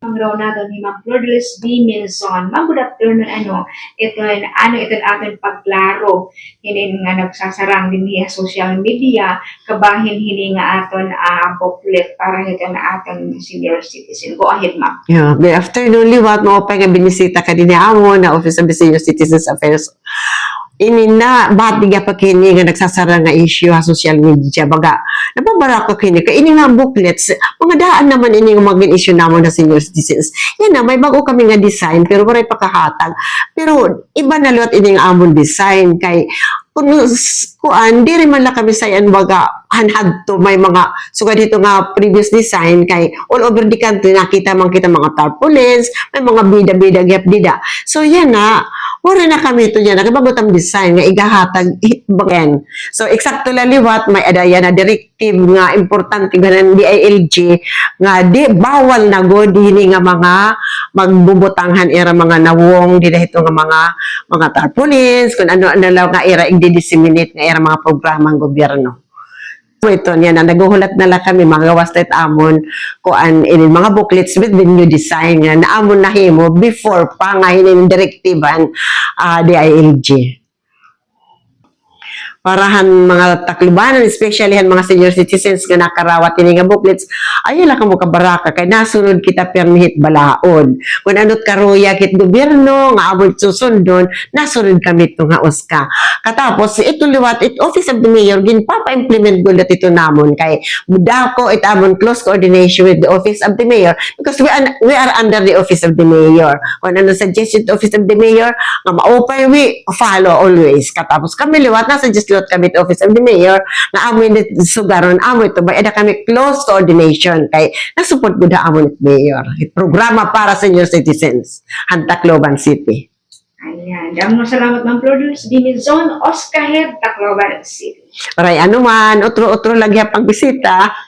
Pangaraw nato ni Ma'am Flordelis D. Milson. Ma'am, good afternoon. Ito aton pagklaro. Hindi nga nagsasarang din niya social media, kabahin hindi nga aton booklet para ito na aton senior citizen. Go ahead, Ma'am. Yeah, good afternoon, liwat mo pa nga binisita ka din amo na Office of the Senior Citizens Affairs. Ini na ba't nga pa kini nga nagsasara nga issue ha social media baga napabara ko kini ka ini nga booklets mga daan naman ini nga maging issue namon na senior citizens yan na may bago kami nga design pero maray pakahatag pero iba na lot ini nga amon design kay kuan di rin man lang kami sayan baga hanhad to may mga suga dito nga previous design kay all over the country nakita man kita mga tarpaulins may mga bida-bida gyap dida so yan na wala na kami ito yan nakibagutam design nga igahatag hitbagen so eksakto lang liwat may adaya na directive nga importante ganan DILG nga di bawal na god hini nga mga magbubutanghan era mga nawong di dahito nga mga tarpaulins kung ano lang nga era i-disseminate nga era mga programang gobyerno. So ito niya na naguhulat na lang kami mga waslet amon kuan in mga booklets with the new design nga naamon na himo before pa nga hinin direktiban DILG. Parahan mga taklubanan, especially han mga senior citizens nga nakarawat ini nga booklets, ayo lang kamo kabaraka kay nasunod kita permit balaod. Kung anot karuya kit gobyerno nga abot susundon, nasunod kami ito nga uska. Katapos ito liwat it Office of the Mayor ginpapa-implement gulat ito namon kay budako it amon close coordination with the Office of the Mayor because we are under the Office of the Mayor. Kung ano suggested Office of the Mayor nga maupay we follow always. Katapos kami liwat na suggest kami to Office of the Mayor na amoy na sugaron amoy to ba eda kami close coordination kay nasupport gud amon Mayor programa para senior citizens han Tacloban City. Ayan. Damo salamat Ma'am Flordelis D. Milson, Oscar Head, Tacloban City. Oray ano man otro lagi pang bisita.